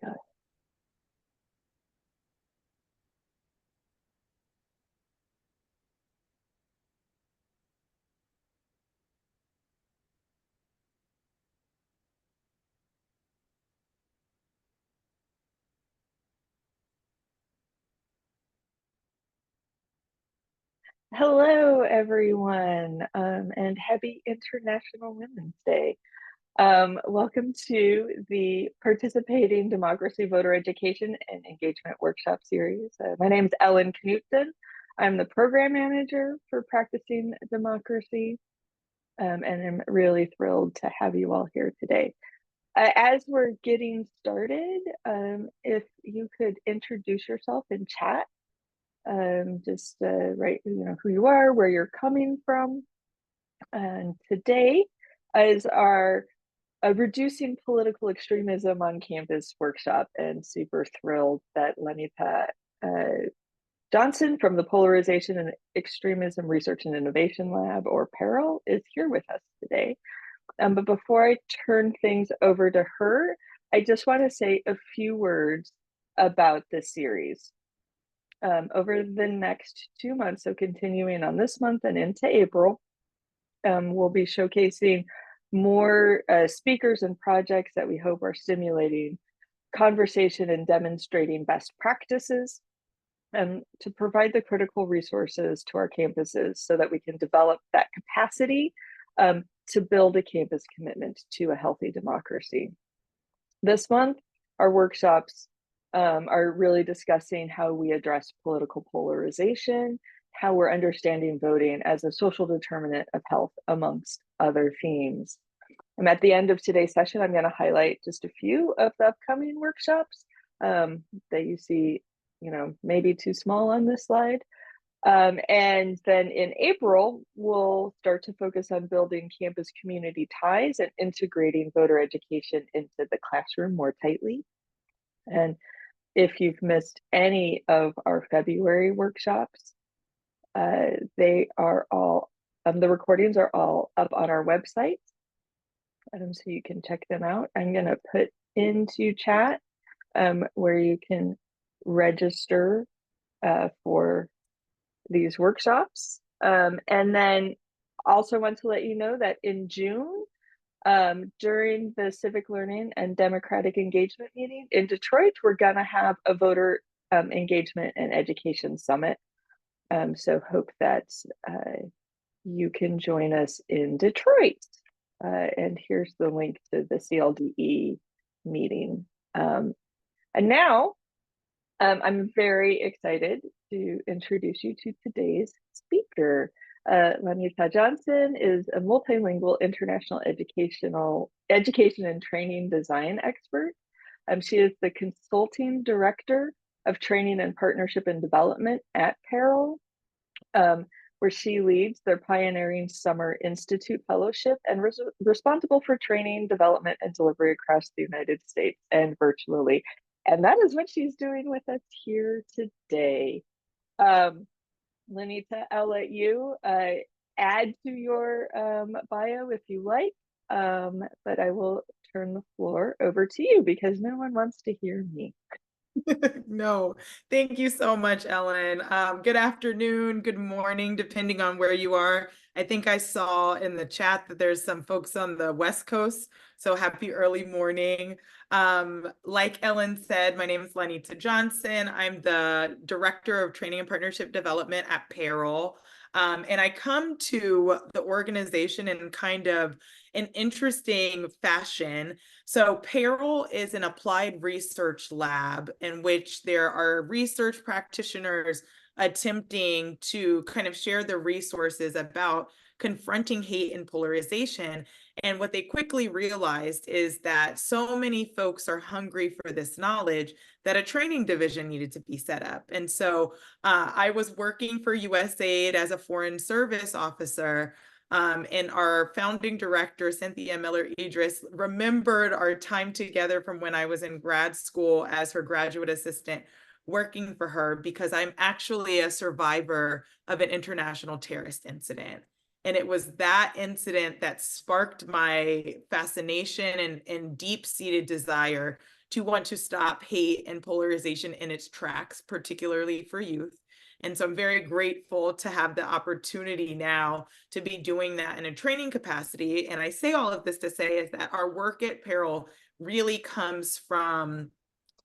Got it. Hello, everyone, and happy International Women's Day. Welcome to the Participating Democracy, Voter Education, and Engagement Workshop Series. My name is Ellen Knutson. I'm the Program Manager for Practicing Democracy, and I'm really thrilled to have you all here today. As we're getting started, if you could introduce yourself in chat, just write who you are, where you're coming from. And today is our Reducing Political Extremism on Campus workshop, and super thrilled that Lenita Johnson from the Polarization and Extremism Research and Innovation Lab, or PERIL, is here with us today. But before I turn things over to her, I just want to say a few words about this series. Over the next 2 months, so continuing on this month and into April, we'll be showcasing more speakers and projects that we hope are stimulating conversation and demonstrating best practices, to provide the critical resources to our campuses so that we can develop that capacity to build a campus commitment to a healthy democracy. This month, our workshops are really discussing how we address political polarization, how we're understanding voting as a social determinant of health, amongst other themes. And at the end of today's session, I'm going to highlight just a few of the upcoming workshops that you see, maybe too small on this slide. And then in April, we'll start to focus on building campus community ties and integrating voter education into the classroom more tightly. And if you've missed any of our February workshops, they are all, the recordings are all up on our website, so you can check them out. I'm going to put into chat where you can register for these workshops. And then also want to let you know that in June, during the Civic Learning and Democratic Engagement meeting in Detroit, we're going to have a voter engagement and education summit. So hope that you can join us in Detroit. And here's the link to the CLDE meeting. And now I'm very excited to introduce you to today's speaker. Lenita Johnson is a multilingual international education and training design expert. She is the consulting director of training and partnership and development at PERIL, where she leads their pioneering Summer Institute Fellowship and responsible for training, development, and delivery across the United States and virtually. And that is what she's doing with us here today. Lenita, I'll let you add to your bio if you like, but I will turn the floor over to you because no one wants to hear me. No, thank you so much, Ellen. Good afternoon, good morning, depending on where you are. I think I saw in the chat that there's some folks on the West Coast, so happy early morning. Like Ellen said, my name is Lenita Johnson. I'm the Director of Training and Partnership Development at PERIL. And I come to the organization in kind of an interesting fashion. So PERIL is an applied research lab in which there are research practitioners attempting to kind of share the resources about confronting hate and polarization. And what they quickly realized is that so many folks are hungry for this knowledge that a training division needed to be set up. And so I was working for USAID as a foreign service officer, and our founding director, Cynthia Miller-Idris, remembered our time together from when I was in grad school as her graduate assistant working for her, because I'm actually a survivor of an international terrorist incident. And it was that incident that sparked my fascination and deep-seated desire to want to stop hate and polarization in its tracks, particularly for youth. And so I'm very grateful to have the opportunity now to be doing that in a training capacity. And I say all of this to say is that our work at PERIL really comes from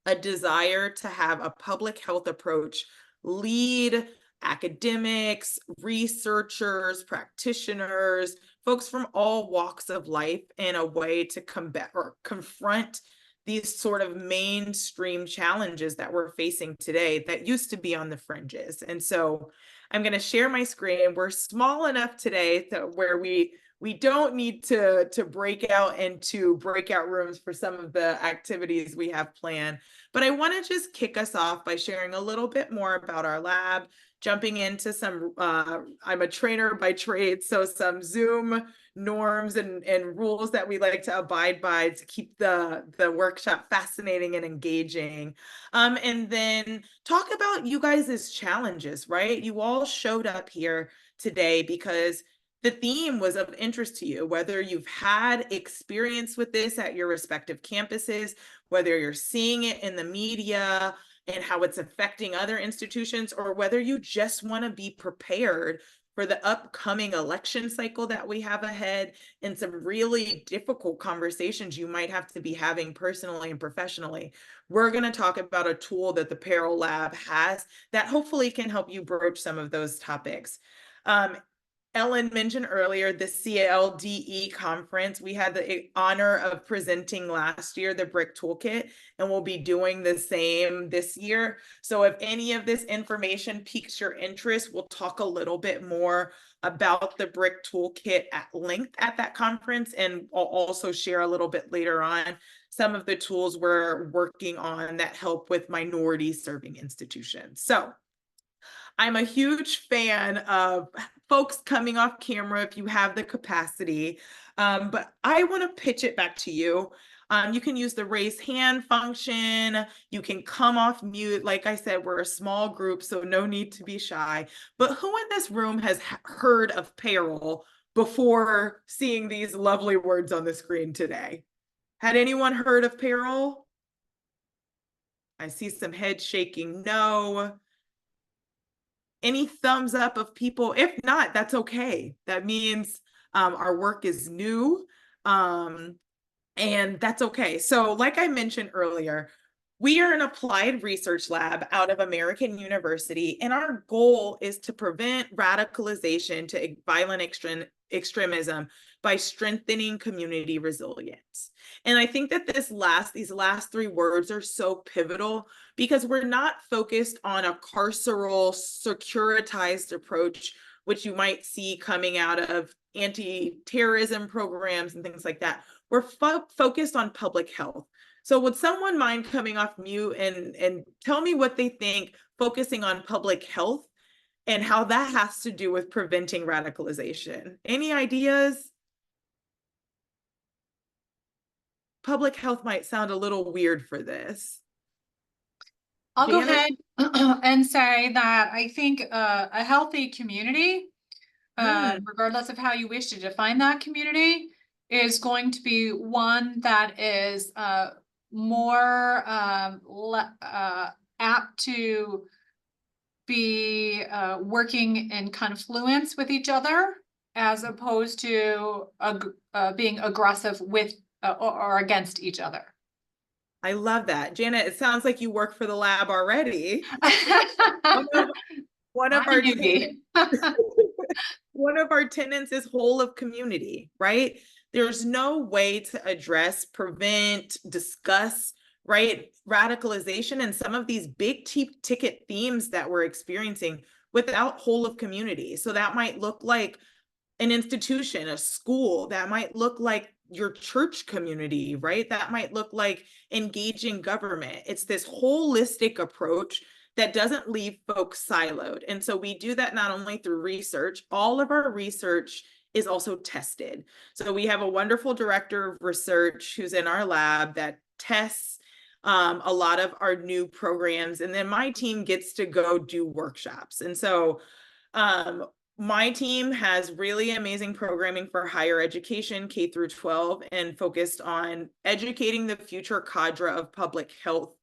a desire to have a public health approach lead academics, researchers, practitioners, folks from all walks of life in a way to combat or confront these sort of mainstream challenges that we're facing today that used to be on the fringes. And so I'm going to share my screen. We're small enough today where we don't need to break out into breakout rooms for some of the activities we have planned. But I want to just kick us off by sharing a little bit more about our lab, jumping into some, I'm a trainer by trade, so some Zoom norms and rules that we like to abide by to keep the workshop fascinating and engaging. And then talk about you guys' challenges, right? You all showed up here today because the theme was of interest to you, whether you've had experience with this at your respective campuses, whether you're seeing it in the media and how it's affecting other institutions, or whether you just want to be prepared for the upcoming election cycle that we have ahead and some really difficult conversations you might have to be having personally and professionally. We're going to talk about a tool that the PERIL Lab has that hopefully can help you broach some of those topics. Ellen mentioned earlier the CLDE conference. We had the honor of presenting last year the BRIC Toolkit, and we'll be doing the same this year. So if any of this information piques your interest, we'll talk a little bit more about the BRIC Toolkit at length at that conference, and I'll also share a little bit later on some of the tools we're working on that help with minority serving institutions. So I'm a huge fan of folks coming off camera if you have the capacity, but I want to pitch it back to you. You can use the raise hand function. You can come off mute. Like I said, we're a small group, so no need to be shy. But who in this room has heard of PERIL before seeing these lovely words on the screen today? Had anyone heard of PERIL? I see some head shaking no. Any thumbs up of people? If not, that's okay. That means our work is new, and that's okay. So like I mentioned earlier, we are an applied research lab out of American University, and our goal is to prevent radicalization to violent extremism by strengthening community resilience. And I think that these last three words are so pivotal because we're not focused on a carceral, securitized approach, which you might see coming out of anti-terrorism programs and things like that. We're focused on public health. So would someone mind coming off mute and tell me what they think focusing on public health and how that has to do with preventing radicalization? Any ideas? Public health might sound a little weird for this. I'll Janet? go ahead and say that I think a healthy community, regardless of how you wish to define that community, is going to be one that is more apt to be working in confluence with each other, as opposed to being aggressive with or against each other. I love that. Janet, it sounds like you work for the lab already. One of our one of our tenets is whole of community, right? There's no way to address, prevent, discuss, right, radicalization and some of these big ticket themes that we're experiencing without whole of community. So that might look like an institution, a school, that might look like your church community, right? That might look like engaging government. It's this holistic approach that doesn't leave folks siloed. And so we do that not only through research, all of our research is also tested. So we have a wonderful director of research who's in our lab that tests a lot of our new programs. And then my team gets to go do workshops. And so My team has really amazing programming for higher education, K through 12, and focused on educating the future cadre of public health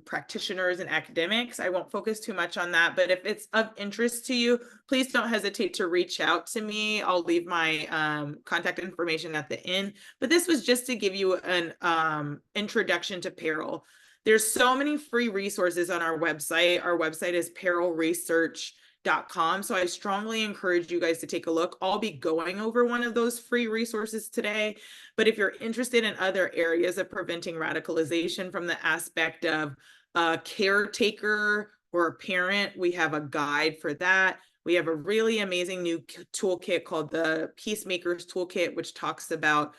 practitioners and academics. I won't focus too much on that, but if it's of interest to you, please don't hesitate to reach out to me. I'll leave my contact information at the end. But this was just to give you an introduction to PERIL. There's so many free resources on our website. Our website is perilresearch.com. So I strongly encourage you guys to take a look. I'll be going over one of those free resources today. But if you're interested in other areas of preventing radicalization from the aspect of a caretaker or a parent, we have a guide for that. We have a really amazing new toolkit called the Peacemakers Toolkit, which talks about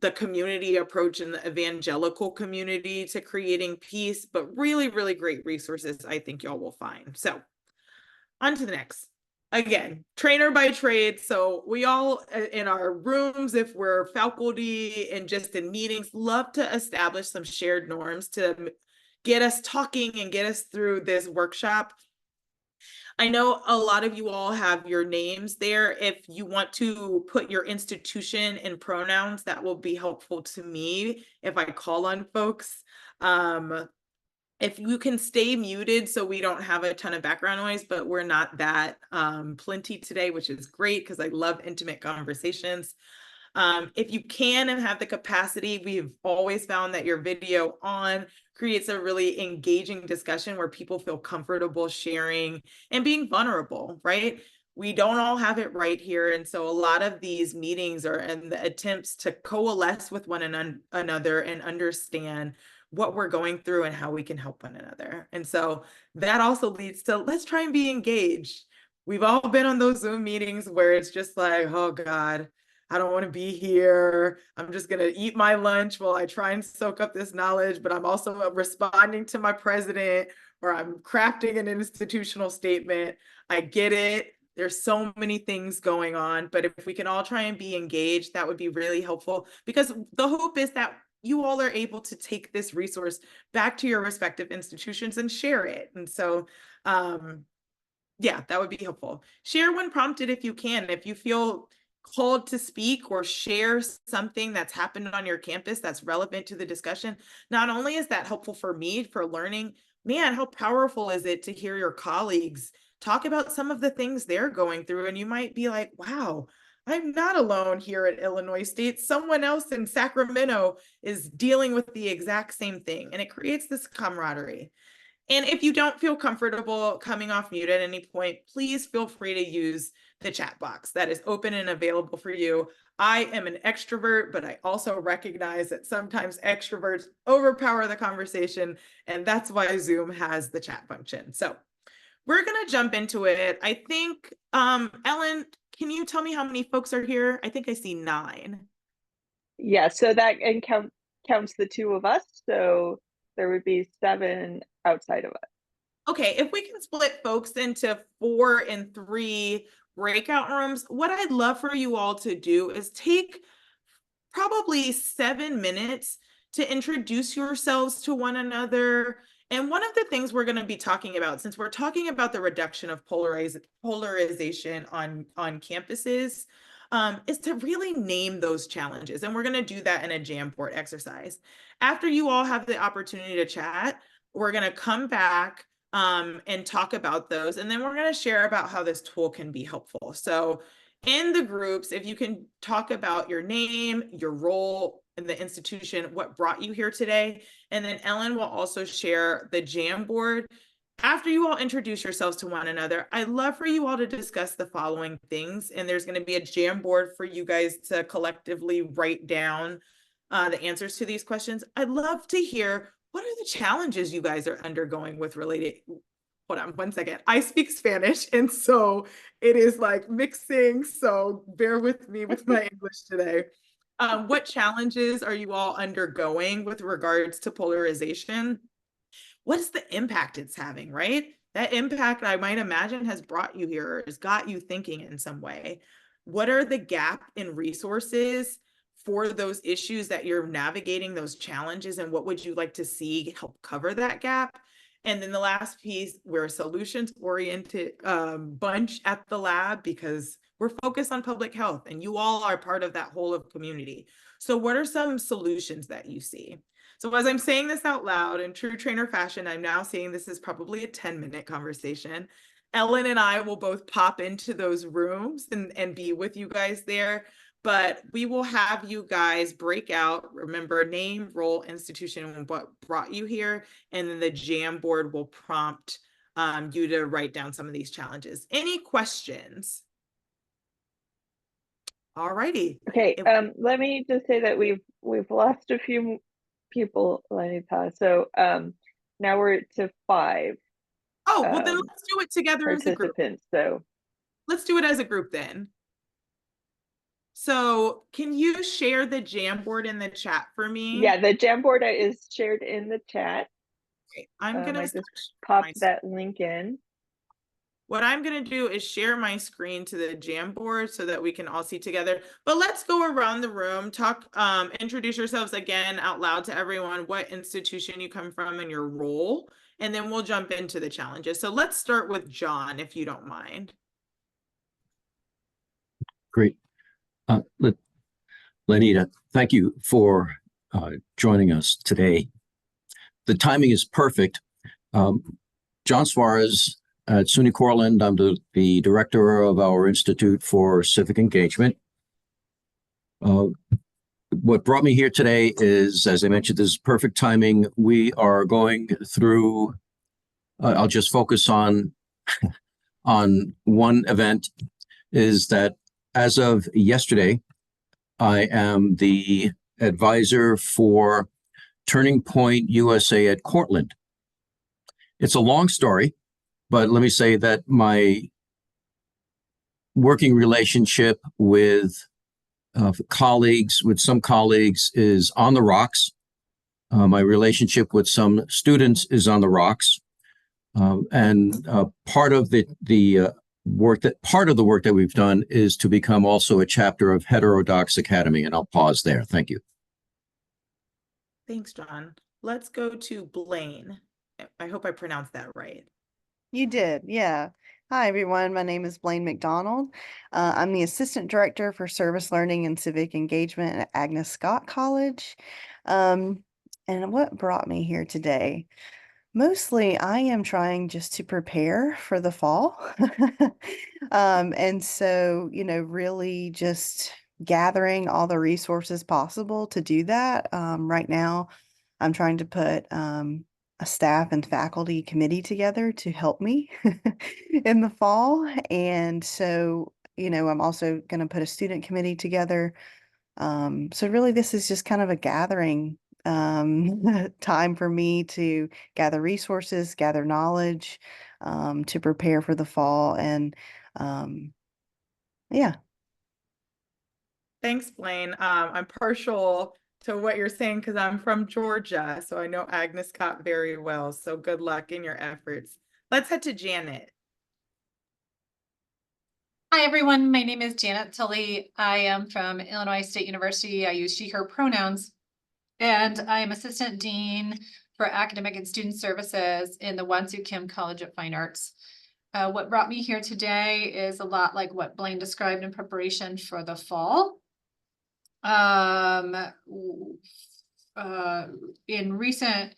the community approach in the evangelical community to creating peace, but really, really great resources I think y'all will find. So on to the next. Again, trainer by trade. So we all in our rooms, if we're faculty and just in meetings, love to establish some shared norms to get us talking and get us through this workshop. I know a lot of you all have your names there. If you want to put your institution in pronouns, that will be helpful to me if I call on folks. If you can stay muted so we don't have a ton of background noise, but we're not that plenty today, which is great because I love intimate conversations. If you can and have the capacity, we've always found that your video on creates a really engaging discussion where people feel comfortable sharing and being vulnerable, right? We don't all have it right here. And so a lot of these meetings are in the attempts to coalesce with one another and understand what we're going through and how we can help one another. And so that also leads to let's try and be engaged. We've all been on those Zoom meetings where it's just like, oh God, I don't want to be here. I'm just going to eat my lunch while I try and soak up this knowledge, but I'm also responding to my president or I'm crafting an institutional statement. I get it. There's so many things going on, but if we can all try and be engaged, that would be really helpful because the hope is that you all are able to take this resource back to your respective institutions and share it. And so, yeah, that would be helpful. Share when prompted if you can. If you feel called to speak or share something that's happened on your campus that's relevant to the discussion, not only is that helpful for me for learning, man, how powerful is it to hear your colleagues talk about some of the things they're going through? And you might be like, wow, I'm not alone here at Illinois State. Someone else in Sacramento is dealing with the exact same thing. And it creates this camaraderie. And if you don't feel comfortable coming off mute at any point, please feel free to use the chat box that is open and available for you. I am an extrovert, but I also recognize that sometimes extroverts overpower the conversation, and that's why Zoom has the chat function. So we're going to jump into it. I think, Ellen, can you tell me how many folks are here? I think I see 9. Yeah, so that counts the 2 of us. So there would be 7 outside of us. Okay, if we can split folks into 4 and 3 breakout rooms, what I'd love for you all to do is take probably 7 minutes to introduce yourselves to one another. And one of the things we're going to be talking about, since we're talking about the reduction of polarization on campuses, is to really name those challenges. And we're going to do that in a Jamboard exercise. After you all have the opportunity to chat, we're going to come back and talk about those. And then we're going to share about how this tool can be helpful. So in the groups, if you can talk about your name, your role in the institution, what brought you here today. And then Ellen will also share the Jamboard. After you all introduce yourselves to one another, I'd love for you all to discuss the following things. And there's going to be a Jamboard for you guys to collectively write down the answers to these questions. I'd love to hear what are the challenges you guys are undergoing with related. Hold on one second. I speak Spanish, and so it is like mixing. So bear with me with my English today. What challenges are you all undergoing with regards to polarization? What is the impact it's having, right? That impact, I might imagine, has brought you here, or has got you thinking in some way. What are the gap in resources for those issues that you're navigating, those challenges, and what would you like to see help cover that gap? And then the last piece, we're a solutions-oriented bunch at the lab because we're focused on public health and you all are part of that whole of community. So what are some solutions that you see? So as I'm saying this out loud in true trainer fashion, I'm now seeing this is probably a 10-minute conversation. Ellen and I will both pop into those rooms and be with you guys there, but we will have you guys break out, remember name, role, institution, and what brought you here, and then the Jamboard will prompt you to write down some of these challenges. Any questions? All righty. Okay, let me just say that we've lost a few people. Let me pause. So now we're to 5. Oh, well then let's do it together as a group. Participants. So let's do it as a group then. So can you share the Jamboard in the chat for me? Yeah, the Jamboard is shared in the chat. Okay, I'm gonna just pop that link in. What I'm going to do is share my screen to the Jamboard so that we can all see together. But let's go around the room, talk, introduce yourselves again out loud to everyone, what institution you come from and your role, and then we'll jump into the challenges. So let's start with John, if you don't mind. Great. Lenita, thank you for joining us today. The timing is perfect. John Suarez at SUNY Cortland. I'm the director of our Institute for Civic Engagement. What brought me here today is, as I mentioned, this is perfect timing. We are going through, I'll just focus on one event, is that as of yesterday, I am the advisor for Turning Point USA at Cortland. It's a long story, but let me say that my working relationship with some colleagues is on the rocks. My relationship with some students is on the rocks. And part of the work that we've done is to become also a chapter of Heterodox Academy. And I'll pause there. Thank you. Thanks, John. Let's go to Blaine. I hope I pronounced that right. You did, yeah. Hi, everyone. My name is Blaine McDonald. I'm the Assistant Director for Service Learning and Civic Engagement at Agnes Scott College. And what brought me here today? Mostly, I am trying just to prepare for the fall. And so, really just gathering all the resources possible to do that. Right now, I'm trying to put a staff and faculty committee together to help me in the fall. And so, I'm also going to put a student committee together. So really this is just kind of a gathering time for me to gather resources, gather knowledge, to prepare for the fall. And yeah. Thanks, Blaine. I'm partial to what you're saying because I'm from Georgia, so I know Agnes Scott very well. So good luck in your efforts. Let's head to Janet. Hi, everyone. My name is Janet Tully. I am from Illinois State University. I use she, her pronouns, and I am Assistant Dean for Academic and Student Services in the Wonsu Kim College of Fine Arts. What brought me here today is a lot like what Blaine described in preparation for the fall. In recent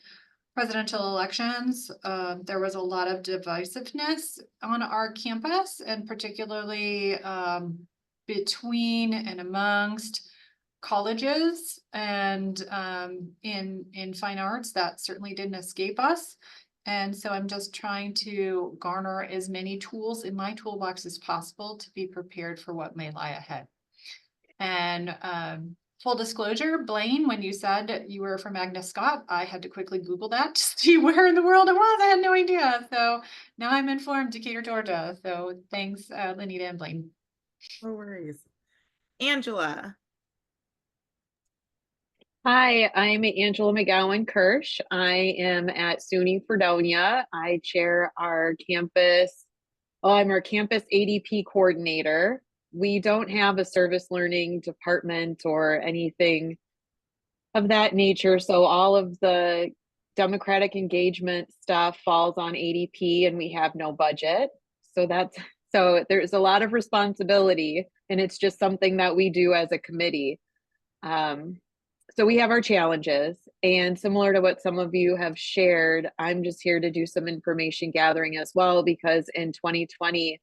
presidential elections, there was a lot of divisiveness on our campus, and particularly between and amongst colleges, and in fine arts. That certainly didn't escape us. And so I'm just trying to garner as many tools in my toolbox as possible to be prepared for what may lie ahead. And full disclosure, Blaine, when you said you were from Agnes Scott, I had to quickly Google that to see where in the world it was. I had no idea. So now I'm informed, Decatur, Georgia. So thanks, Lenita and Blaine. No worries. Angela. Hi, I'm Angela McGowan Kirsch. I am at SUNY Fredonia. I chair our campus. I'm our campus ADP coordinator. We don't have a service learning department or anything of that nature. So all of the democratic engagement stuff falls on ADP and we have no budget. So there's a lot of responsibility, and it's just something that we do as a committee. So we have our challenges, and similar to what some of you have shared, I'm just here to do some information gathering as well, because in 2020,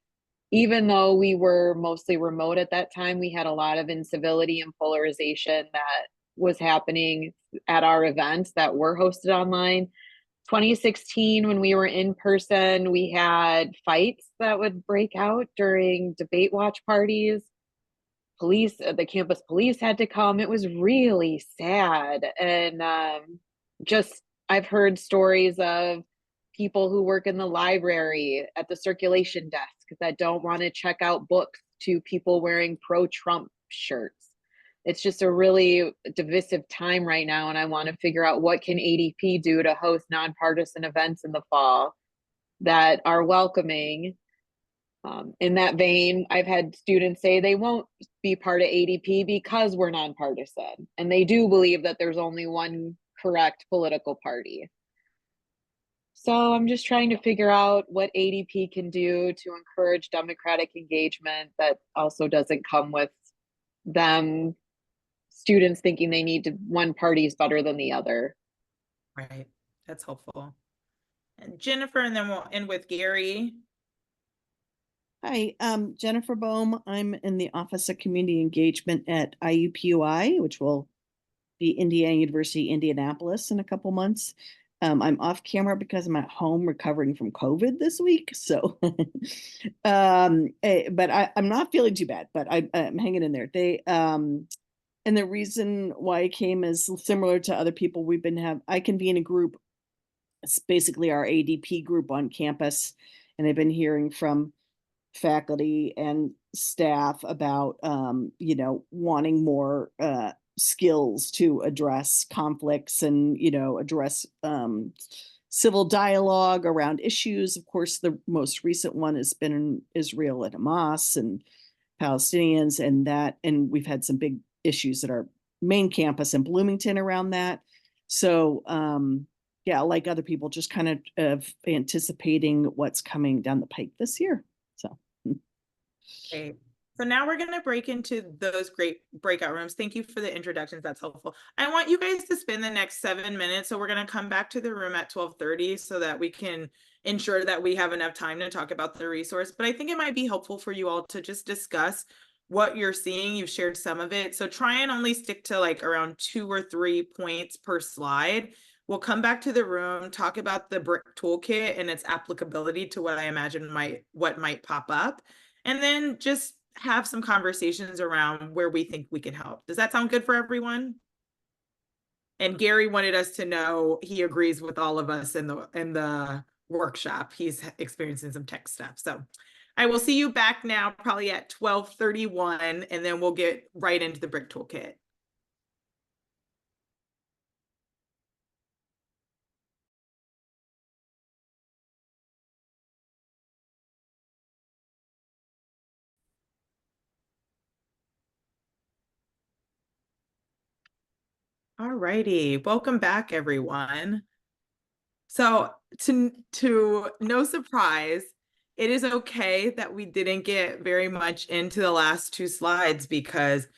even though we were mostly remote at that time, we had a lot of incivility and polarization that was happening at our events that were hosted online. 2016, when we were in person, we had fights that would break out during debate watch parties. The campus police had to come. It was really sad. And I've heard stories of people who work in the library at the circulation desk that don't want to check out books, to people wearing pro-Trump shirts. It's just a really divisive time right now, and I want to figure out what can ADP do to host nonpartisan events in the fall that are welcoming. In that vein, I've had students say they won't be part of ADP because we're nonpartisan, and they do believe that there's only one correct political party. So I'm just trying to figure out what ADP can do to encourage democratic engagement that also doesn't come with them, students thinking they need to, one party is better than the other. Right, that's helpful. And Jennifer, and then we'll end with Gary. Hi, Jennifer Bohm. I'm in the Office of Community Engagement at IUPUI, which will be Indiana University, Indianapolis in a couple months. I'm off camera because I'm at home recovering from COVID this week. So, but I'm not feeling too bad, but I'm hanging in there. And the reason why I came is similar to other people I convene a group. It's basically our ADP group on campus. And I've been hearing from faculty and staff about, wanting more, skills to address conflicts and, address civil dialogue around issues. Of course, the most recent one has been in Israel and Hamas and Palestinians, and we've had some big issues at our main campus in Bloomington around that. So, yeah, like other people, just kind of anticipating what's coming down the pike this year. So. Great. So now we're going to break into those great breakout rooms. Thank you for the introductions. That's helpful. I want you guys to spend the next 7 minutes. So we're going to come back to the room at 12:30 so that we can ensure that we have enough time to talk about the resource. But I think it might be helpful for you all to just discuss what you're seeing. You've shared some of it. So try and only stick to like around 2 or 3 points per slide. We'll come back to the room, talk about the BRIC toolkit and its applicability to what I imagine what might pop up, and then just have some conversations around where we think we can help. Does that sound good for everyone? And Gary wanted us to know he agrees with all of us in the workshop. He's experiencing some tech stuff. So I will see you back now, probably at 12:31, and then we'll get right into the BRIC toolkit. All righty, welcome back, everyone. So to no surprise, it is okay that we didn't get very much into the last 2 slides, because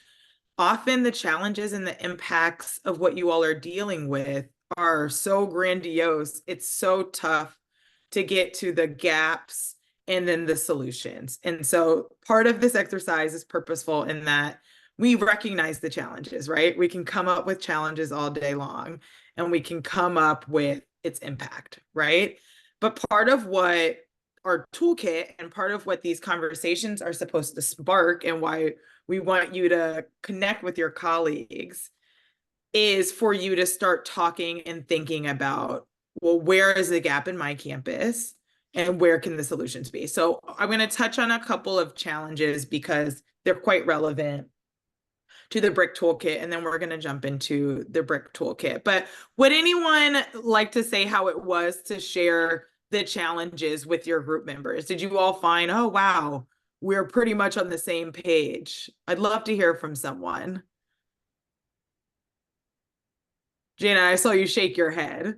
often the challenges and the impacts of what you all are dealing with are so grandiose. It's so tough to get to the gaps and then the solutions. And so part of this exercise is purposeful in that we recognize the challenges, right? We can come up with challenges all day long, and we can come up with its impact, right? But part of what our toolkit and part of what these conversations are supposed to spark, and why we want you to connect with your colleagues, is for you to start talking and thinking about, well, where is the gap in my campus and where can the solutions be? So I'm going to touch on a couple of challenges because they're quite relevant to the BRIC toolkit, and then we're going to jump into the BRIC toolkit. But would anyone like to say how it was to share the challenges with your group members? Did you all find, oh, wow, we're pretty much on the same page? I'd love to hear from someone. Jana, I saw you shake your head.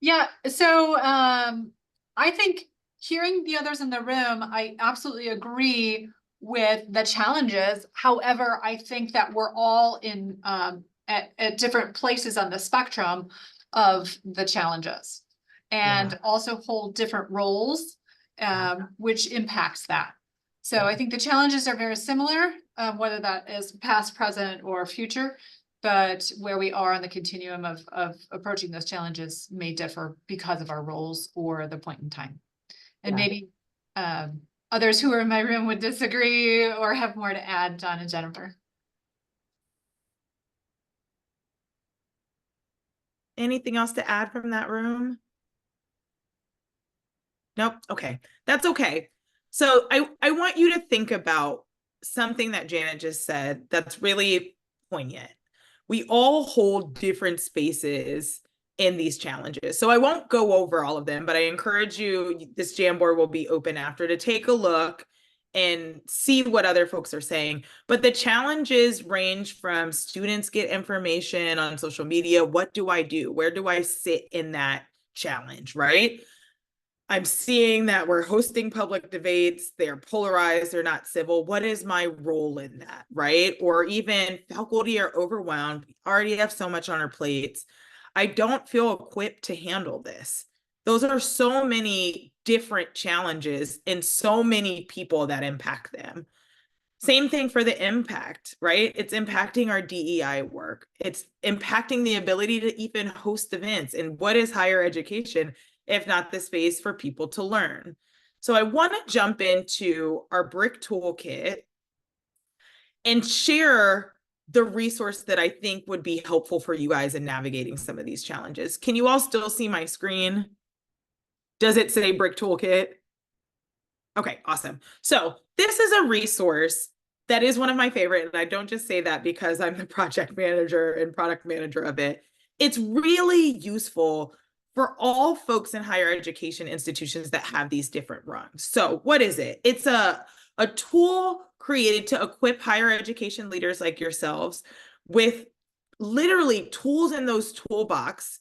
Yeah, so I think hearing the others in the room, I absolutely agree with the challenges. However, I think that we're all in at different places on the spectrum of the challenges and also hold different roles, which impacts that. So I think the challenges are very similar, whether that is past, present, or future. But where we are on the continuum of approaching those challenges may differ because of our roles or the point in time. And maybe others who are in my room would disagree or have more to add, John and Jennifer. Anything else to add from that room? Nope. Okay. That's okay. So I want you to think about something that Janet just said that's really poignant. We all hold different spaces in these challenges. So I won't go over all of them, but I encourage you, this Jamboard will be open after, to take a look and see what other folks are saying. But the challenges range from students get information on social media. What do I do? Where do I sit in that challenge, right? I'm seeing that we're hosting public debates. They're polarized. They're not civil. What is my role in that, right? Or even faculty are overwhelmed. We already have so much on our plates. I don't feel equipped to handle this. Those are so many different challenges and so many people that impact them. Same thing for the impact, right? It's impacting our DEI work. It's impacting the ability to even host events. And what is higher education if not the space for people to learn? So I want to jump into our BRIC toolkit and share the resource that I think would be helpful for you guys in navigating some of these challenges. Can you all still see my screen? Does it say BRIC toolkit? Okay, awesome. So this is a resource that is one of my favorite, and I don't just say that because I'm the project manager and product manager of it. It's really useful for all folks in higher education institutions that have these different rungs. So what is it? It's a tool created to equip higher education leaders like yourselves with literally tools in those toolbox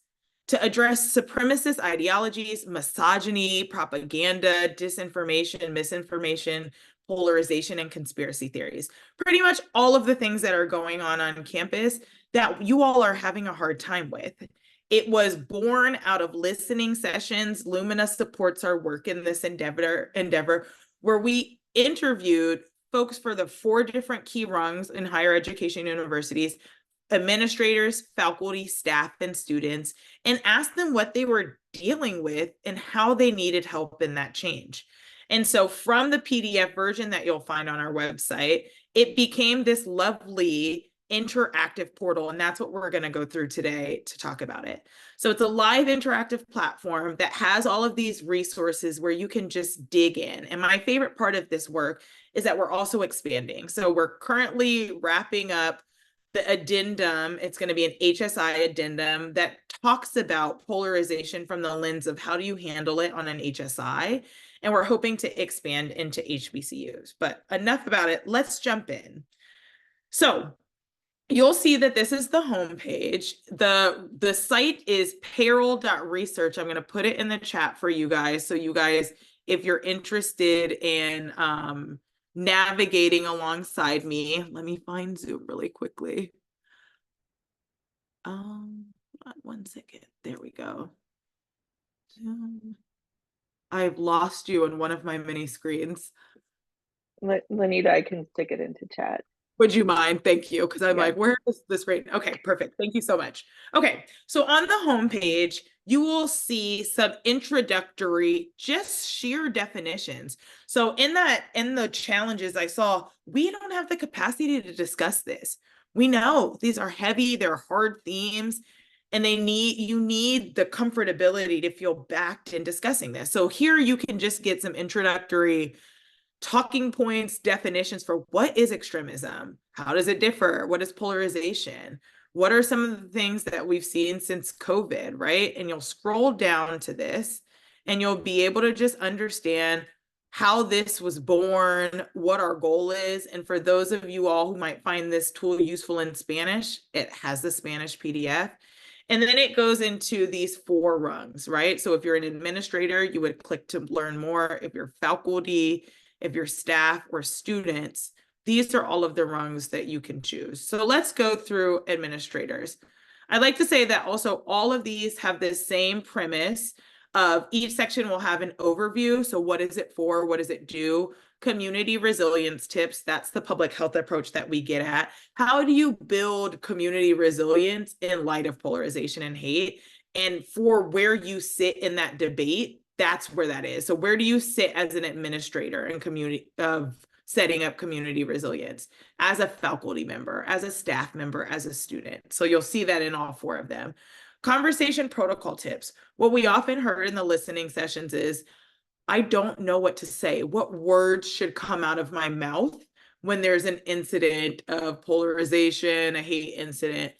to address supremacist ideologies, misogyny, propaganda, disinformation, misinformation, polarization, and conspiracy theories. Pretty much all of the things that are going on campus that you all are having a hard time with. It was born out of listening sessions. Lumina supports our work in this endeavor where we interviewed folks for the 4 different key rungs in higher education universities, administrators, faculty, staff, and students, and asked them what they were dealing with and how they needed help in that change. And so from the PDF version that you'll find on our website, it became this lovely interactive portal. And that's what we're going to go through today to talk about it. So it's a live interactive platform that has all of these resources where you can just dig in. And my favorite part of this work is that we're also expanding. So we're currently wrapping up the addendum. It's going to be an HSI addendum that talks about polarization from the lens of how do you handle it on an HSI. And we're hoping to expand into HBCUs. But enough about it. Let's jump in. So you'll see that this is the homepage. The site is PERIL.research. I'm going to put it in the chat for you guys. So you guys, if you're interested in navigating alongside me, let me find Zoom really quickly. One second. There we go. Zoom. I've lost you on one of my mini screens. Lenita, I can stick it into chat. Would you mind? Thank you. Because I'm like, where is this right? Okay, perfect. Thank you so much. Okay, so on the homepage, you will see some introductory, just sheer definitions. So in the challenges I saw, we don't have the capacity to discuss this. We know these are heavy, they're hard themes, and you need the comfortability to feel backed in discussing this. So here you can just get some introductory talking points, definitions for what is extremism? How does it differ? What is polarization? What are some of the things that we've seen since COVID, right? And you'll scroll down to this and you'll be able to just understand how this was born, what our goal is. And for those of you all who might find this tool useful in Spanish, it has the Spanish PDF. And then it goes into these 4 rungs, right? So if you're an administrator, you would click to learn more. If you're faculty, if you're staff or students, these are all of the rungs that you can choose. So let's go through administrators. I'd like to say that also all of these have this same premise of each section will have an overview. So what is it for? What does it do? Community resilience tips. That's the public health approach that we get at. How do you build community resilience in light of polarization and hate? And for where you sit in that debate, that's where that is. So where do you sit as an administrator in community of setting up community resilience, as a faculty member, as a staff member, as a student? So you'll see that in all 4 of them. Conversation protocol tips. What we often heard in the listening sessions is, I don't know what to say. What words should come out of my mouth when there's an incident of polarization, a hate incident?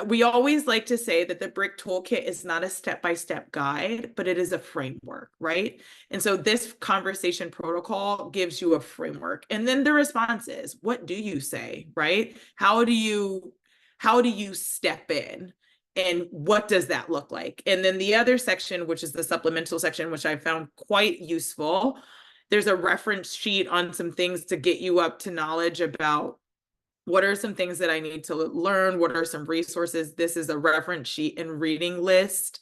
We always like to say that the BRIC toolkit is not a step-by-step guide, but it is a framework, right? And so this conversation protocol gives you a framework. And then the response is, what do you say, right? How do you step in? And what does that look like? And then the other section, which is the supplemental section, which I found quite useful, there's a reference sheet on some things to get you up to knowledge about what are some things that I need to learn, what are some resources. This is a reference sheet and reading list.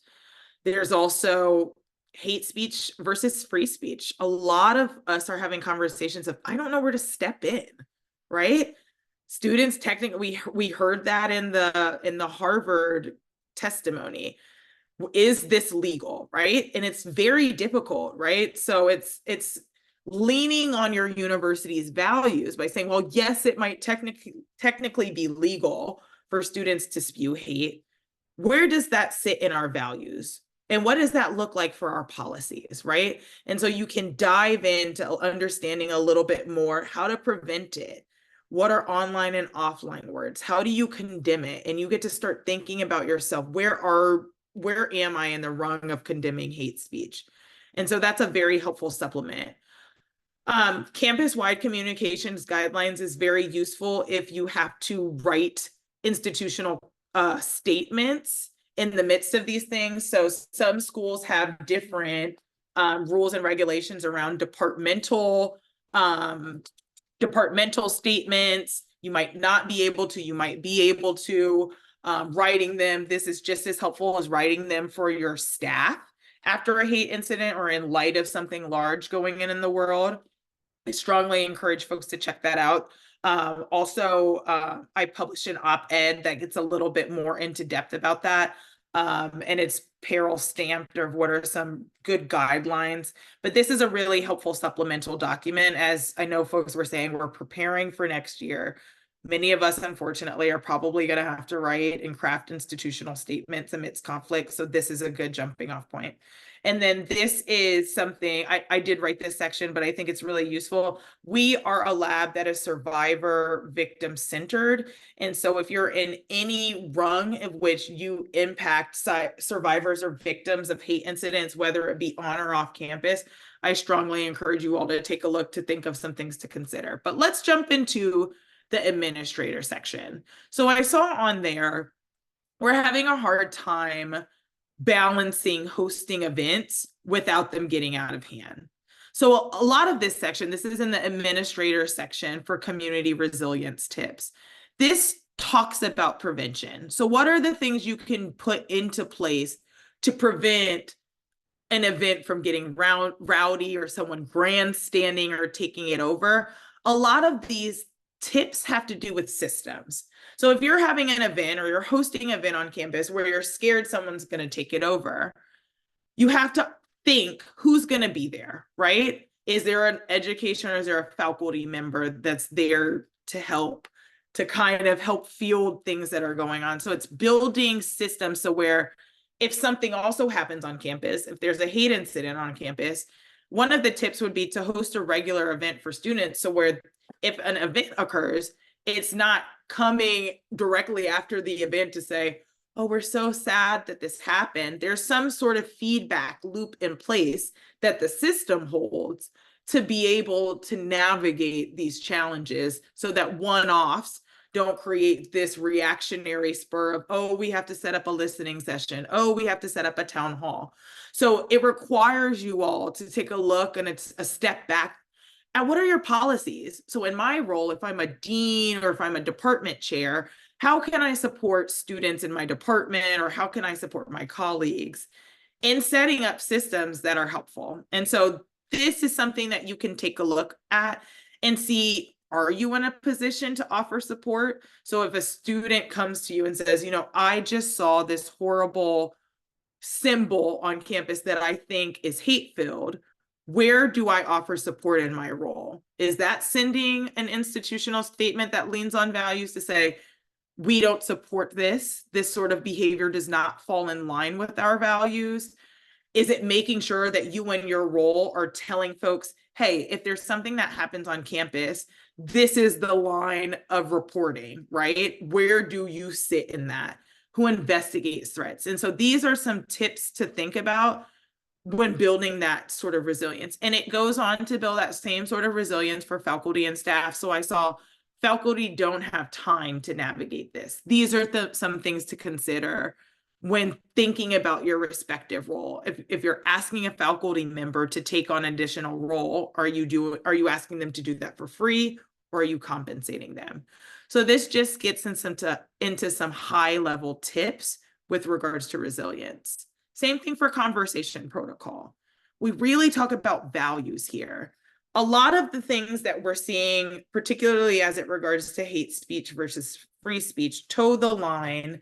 There's also hate speech versus free speech. A lot of us are having conversations of, I don't know where to step in, right? Students technically, we heard that in the Harvard testimony. Is this legal, right? And it's very difficult, right? So it's leaning on your university's values by saying, well, yes, it might technically be legal for students to spew hate. Where does that sit in our values? And what does that look like for our policies, right? And so you can dive into understanding a little bit more how to prevent it. What are online and offline words? How do you condemn it? And you get to start thinking about yourself. Where am I in the rung of condemning hate speech? And so that's a very helpful supplement. Campus-wide communications guidelines is very useful if you have to write institutional statements in the midst of these things. So some schools have different rules and regulations around departmental statements. You might not be able to, you might be able to, writing them. This is just as helpful as writing them for your staff after a hate incident or in light of something large going in the world. I strongly encourage folks to check that out. Also, I published an op-ed that gets a little bit more into depth about that. And it's PERIL stamped of what are some good guidelines. But this is a really helpful supplemental document. As I know folks were saying, we're preparing for next year. Many of us, unfortunately, are probably going to have to write and craft institutional statements amidst conflict. So this is a good jumping off point. And then this is something, I did write this section, but I think it's really useful. We are a lab that is survivor victim centered. And so if you're in any rung of which you impact survivors or victims of hate incidents, whether it be on or off campus, I strongly encourage you all to take a look to think of some things to consider. But let's jump into the administrator section. So I saw on there, we're having a hard time balancing hosting events without them getting out of hand. So a lot of this section, this is in the administrator section for community resilience tips. This talks about prevention. So what are the things you can put into place to prevent an event from getting rowdy or someone grandstanding or taking it over? A lot of these tips have to do with systems. So if you're having an event or you're hosting an event on campus where you're scared someone's going to take it over, you have to think who's going to be there, right? Is there an education or is there a faculty member that's there to help, to kind of help field things that are going on? So it's building systems so where if something also happens on campus, if there's a hate incident on campus, one of the tips would be to host a regular event for students. So where if an event occurs, it's not coming directly after the event to say, oh, we're so sad that this happened. There's some sort of feedback loop in place that the system holds to be able to navigate these challenges so that one-offs don't create this reactionary spur of, oh, we have to set up a listening session. Oh, we have to set up a town hall. So it requires you all to take a look and it's a step back at what are your policies. So in my role, if I'm a dean or if I'm a department chair, how can I support students in my department, or how can I support my colleagues in setting up systems that are helpful? And so this is something that you can take a look at and see, are you in a position to offer support? So if a student comes to you and says, I just saw this horrible symbol on campus that I think is hate-filled, where do I offer support in my role? Is that sending an institutional statement that leans on values to say, we don't support this sort of behavior does not fall in line with our values? Is it making sure that you and your role are telling folks, hey, if there's something that happens on campus, this is the line of reporting, right? Where do you sit in that? Who investigates threats? And so these are some tips to think about when building that sort of resilience. And it goes on to build that same sort of resilience for faculty and staff. So I saw faculty don't have time to navigate this. These are some things to consider when thinking about your respective role. If you're asking a faculty member to take on additional role, are you asking them to do that for free, or are you compensating them? So this just gets into some high level tips with regards to resilience. Same thing for conversation protocol. We really talk about values here. A lot of the things that we're seeing, particularly as it regards to hate speech versus free speech, toe the line,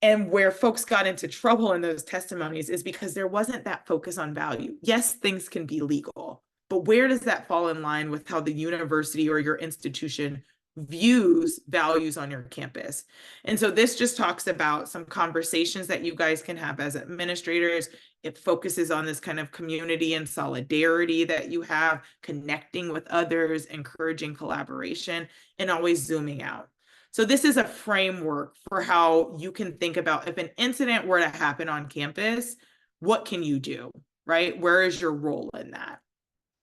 and where folks got into trouble in those testimonies is because there wasn't that focus on value. Yes, things can be legal, but where does that fall in line with how the university or your institution views values on your campus? And so this just talks about some conversations that you guys can have as administrators. It focuses on this kind of community and solidarity that you have, connecting with others, encouraging collaboration, and always zooming out. So this is a framework for how you can think about, if an incident were to happen on campus, what can you do, right? Where is your role in that?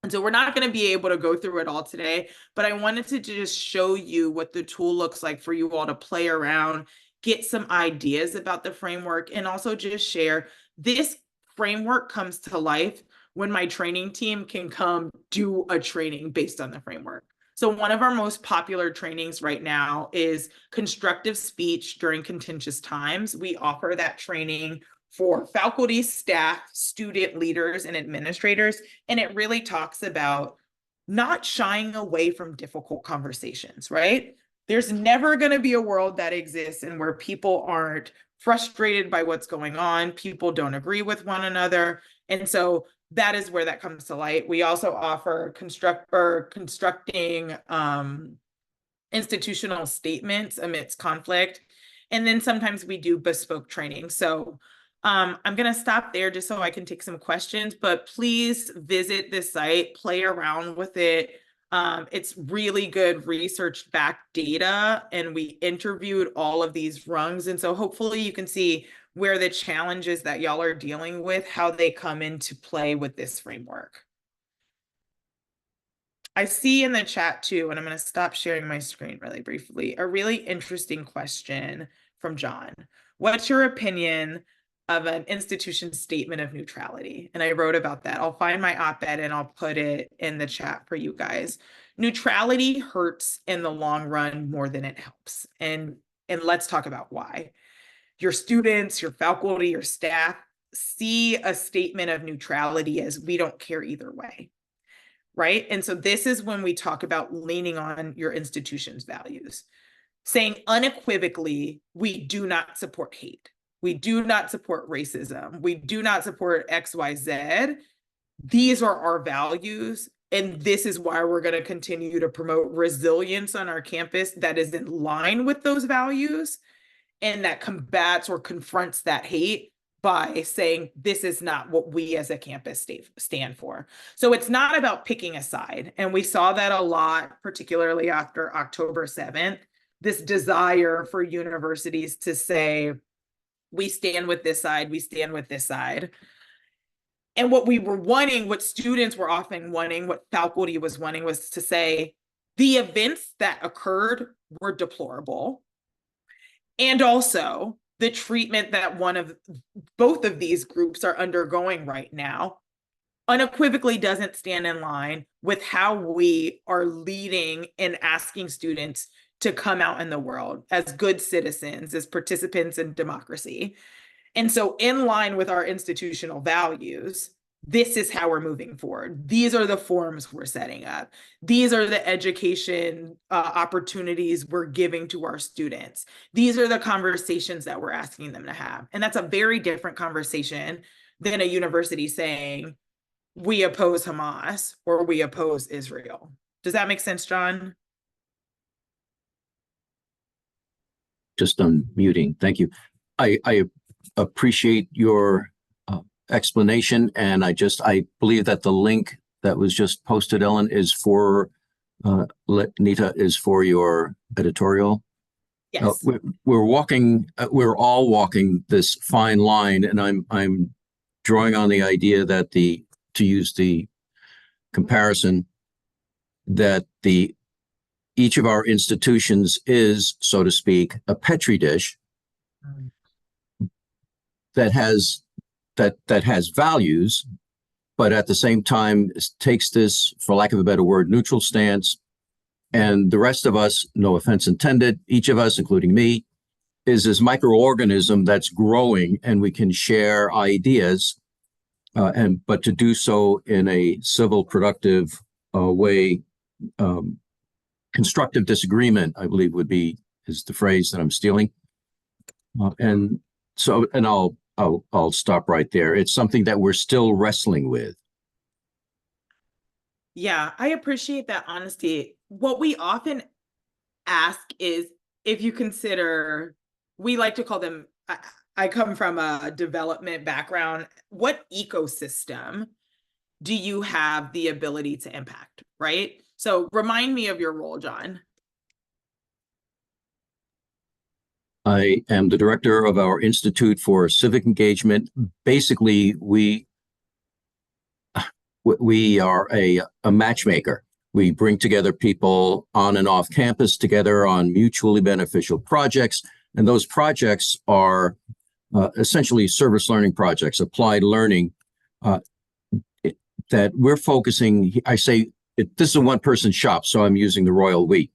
And so we're not going to be able to go through it all today, but I wanted to just show you what the tool looks like for you all to play around, get some ideas about the framework, and also just share this framework comes to life when my training team can come do a training based on the framework. So one of our most popular trainings right now is constructive speech during contentious times. We offer that training for faculty, staff, student leaders, and administrators. And it really talks about not shying away from difficult conversations, right? There's never going to be a world that exists in where people aren't frustrated by what's going on. People don't agree with one another. And so that is where that comes to light. We also offer constructing institutional statements amidst conflict. And then sometimes we do bespoke training. So I'm going to stop there just so I can take some questions, but please visit this site, play around with it. It's really good research-backed data, and we interviewed all of these rungs. And so hopefully you can see where the challenges that y'all are dealing with, how they come into play with this framework. I see in the chat too, and I'm going to stop sharing my screen really briefly, a really interesting question from John. What's your opinion of an institution's statement of neutrality? And I wrote about that. I'll find my op-ed and I'll put it in the chat for you guys. Neutrality hurts in the long run more than it helps. And let's talk about why. Your students, your faculty, your staff see a statement of neutrality as we don't care either way, right? And so this is when we talk about leaning on your institution's values, saying unequivocally, we do not support hate. We do not support racism. We do not support XYZ. These are our values. And this is why we're going to continue to promote resilience on our campus that is in line with those values and that combats or confronts that hate by saying this is not what we as a campus stand for. So it's not about picking a side. And we saw that a lot, particularly after October 7th, this desire for universities to say, we stand with this side, we stand with this side. And what we were wanting, what students were often wanting, what faculty was wanting was to say, the events that occurred were deplorable. And also the treatment that both of these groups are undergoing right now unequivocally doesn't stand in line with how we are leading and asking students to come out in the world as good citizens, as participants in democracy. And so, in line with our institutional values, this is how we're moving forward. These are the forums we're setting up. These are the education opportunities we're giving to our students. These are the conversations that we're asking them to have. And that's a very different conversation than a university saying, we oppose Hamas or we oppose Israel. Does that make sense, John? Just unmuting. Thank you. I appreciate your explanation, and I believe that the link that was just posted, Ellen, is for Nita, is for your editorial. Yes. We're all walking this fine line, and I'm drawing on the idea that to use the comparison, that each of our institutions is, so to speak, a petri dish that has values, but at the same time takes this, for lack of a better word, neutral stance. And the rest of us, no offense intended, each of us, including me, is this microorganism that's growing, and we can share ideas, but to do so in a civil, productive way. Constructive disagreement, I believe, is the phrase that I'm stealing. And I'll stop right there. It's something that we're still wrestling with. Yeah, I appreciate that honesty. What we often ask is, if you consider, we like to call them, I come from a development background, what ecosystem do you have the ability to impact, right? So remind me of your role, John. I am the director of our Institute for Civic Engagement. Basically, we are a matchmaker. We bring together people on and off campus together on mutually beneficial projects. And those projects are essentially service learning projects, applied learning, that we're focusing. I say this is a one-person shop, so I'm using the royal we,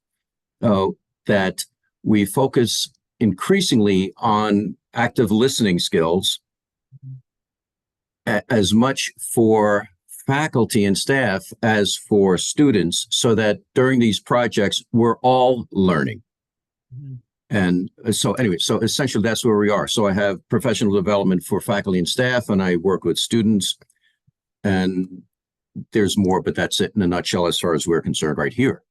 that we focus increasingly on active listening skills, as much for faculty and staff as for students, so that during these projects, we're all learning. Mm-hmm. And so anyway, so essentially that's where we are. So I have professional development for faculty and staff, and I work with students, and there's more, but that's it in a nutshell as far as we're concerned right here.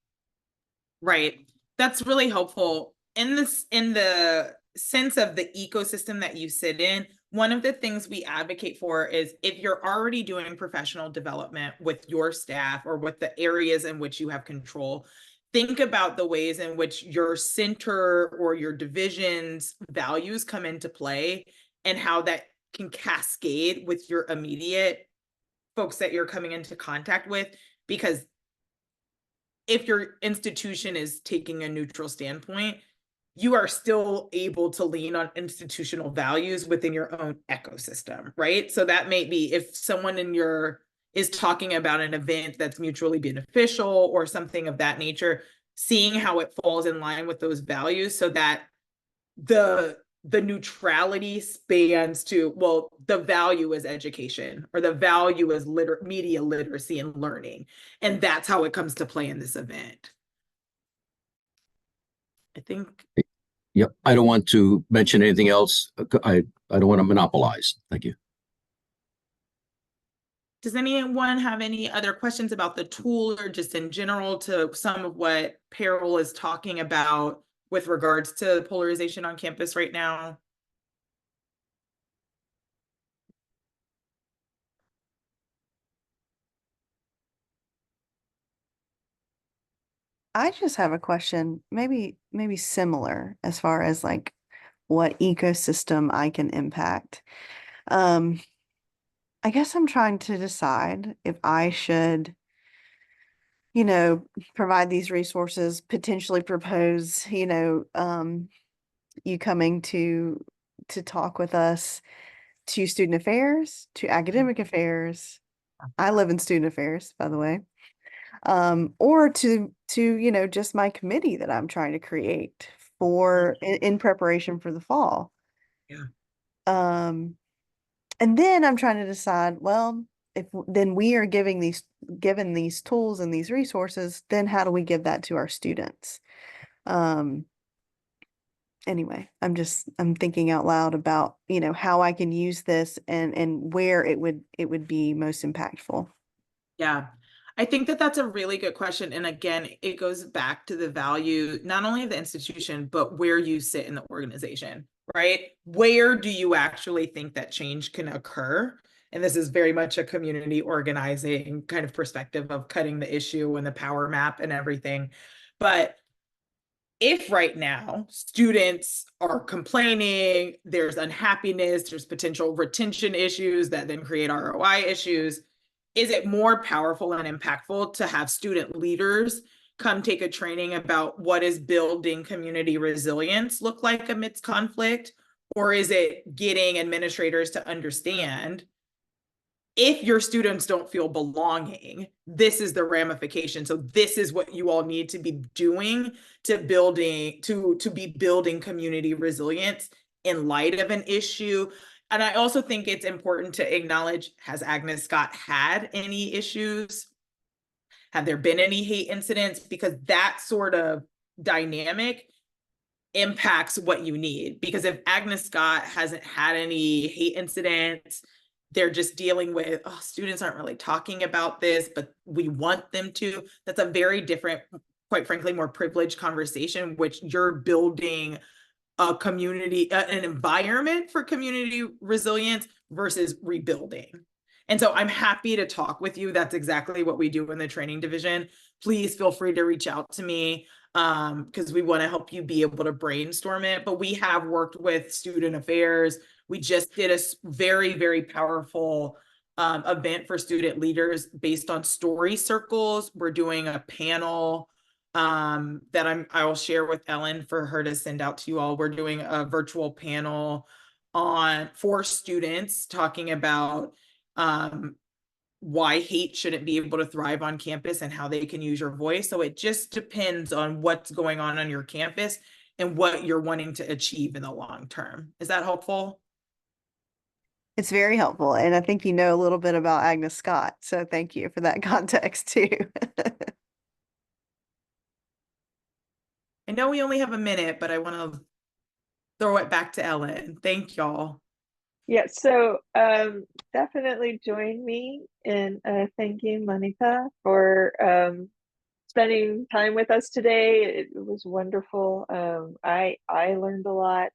Right. That's really helpful. In the sense of the ecosystem that you sit in, one of the things we advocate for is, if you're already doing professional development with your staff or with the areas in which you have control, think about the ways in which your center or your division's values come into play and how that can cascade with your immediate folks that you're coming into contact with. Because if your institution is taking a neutral standpoint, you are still able to lean on institutional values within your own ecosystem, right? So that may be, if someone is talking about an event that's mutually beneficial or something of that nature, seeing how it falls in line with those values, so that the neutrality spans to, well, the value is education, or the value is media literacy and learning. And that's how it comes to play in this event. I think. Yep. I don't want to mention anything else. I don't want to monopolize. Thank you. Does anyone have any other questions about the tool, or just in general to some of what PERIL is talking about with regards to polarization on campus right now? I just have a question, maybe similar as far as like what ecosystem I can impact. I guess I'm trying to decide if I should you know, provide these resources, potentially propose, you coming to talk with us to student affairs, to academic affairs. I live in student affairs, by the way. Or to just my committee that I'm trying to create for in preparation for the fall. Yeah. And then I'm trying to decide, well, if then we are given these tools and these resources, then how do we give that to our students? Anyway, I'm thinking out loud about, how I can use this and where it would be most impactful. Yeah, I think that that's a really good question. And again, it goes back to the value, not only of the institution, but where you sit in the organization, right? Where do you actually think that change can occur? And this is very much a community organizing kind of perspective of cutting the issue and the power map and everything. But if right now students are complaining, there's unhappiness, there's potential retention issues that then create ROI issues, is it more powerful and impactful to have student leaders come take a training about what does building community resilience look like amidst conflict? Or is it getting administrators to understand if your students don't feel belonging, this is the ramification. So this is what you all need to be doing to be building community resilience in light of an issue. And I also think it's important to acknowledge, has Agnes Scott had any issues? Have there been any hate incidents? Because that sort of dynamic impacts what you need. Because if Agnes Scott hasn't had any hate incidents, they're just dealing with, oh, students aren't really talking about this, but we want them to. That's a very different, quite frankly, more privileged conversation, which you're building a community, an environment for community resilience versus rebuilding. And so I'm happy to talk with you. That's exactly what we do in the training division. Please feel free to reach out to me because we want to help you be able to brainstorm it. But we have worked with student affairs. We just did a very, very powerful event for student leaders based on story circles. We're doing a panel that I will share with Ellen for her to send out to you all. We're doing a virtual panel for students talking about why hate shouldn't be able to thrive on campus and how they can use your voice. So it just depends on what's going on your campus and what you're wanting to achieve in the long term. Is that helpful? It's very helpful. And I think you know a little bit about Agnes Scott. So thank you for that context too. I know we only have a minute, but I want to throw it back to Ellen. Thank y'all. Yeah, so definitely join me in thanking Monica for spending time with us today. It was wonderful. I learned a lot.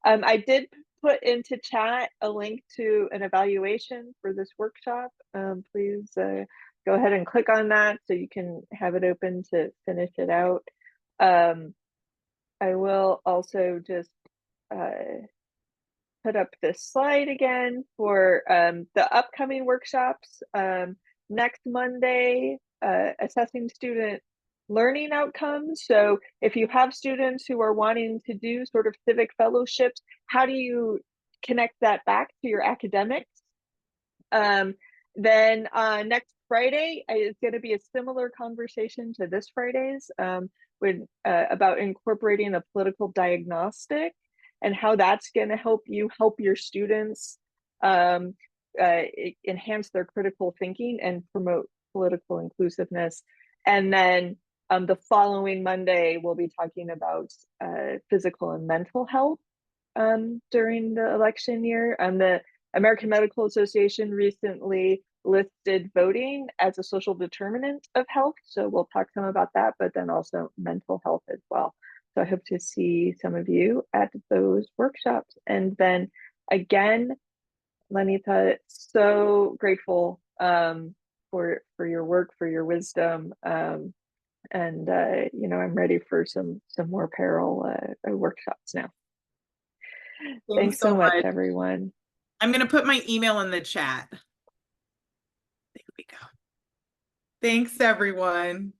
I did put into chat a link to an evaluation for this workshop. Please go ahead and click on that so you can have it open to finish it out. I will also just put up this slide again for the upcoming workshops. Next Monday, assessing student learning outcomes. So if you have students who are wanting to do sort of civic fellowships, how do you connect that back to your academics? Then next Friday is going to be a similar conversation to this Friday's about incorporating a political diagnostic and how that's going to help your students enhance their critical thinking and promote political inclusiveness. And then the following Monday, we'll be talking about physical and mental health during the election year. The American Medical Association recently listed voting as a social determinant of health. So we'll talk some about that, but then also mental health as well. So I hope to see some of you at those workshops. And then again, Lanita, so grateful for your work, for your wisdom. And I'm ready for some more PERIL workshops now. Thanks so much, everyone. I'm going to put my email in the chat. There we go. Thanks, everyone.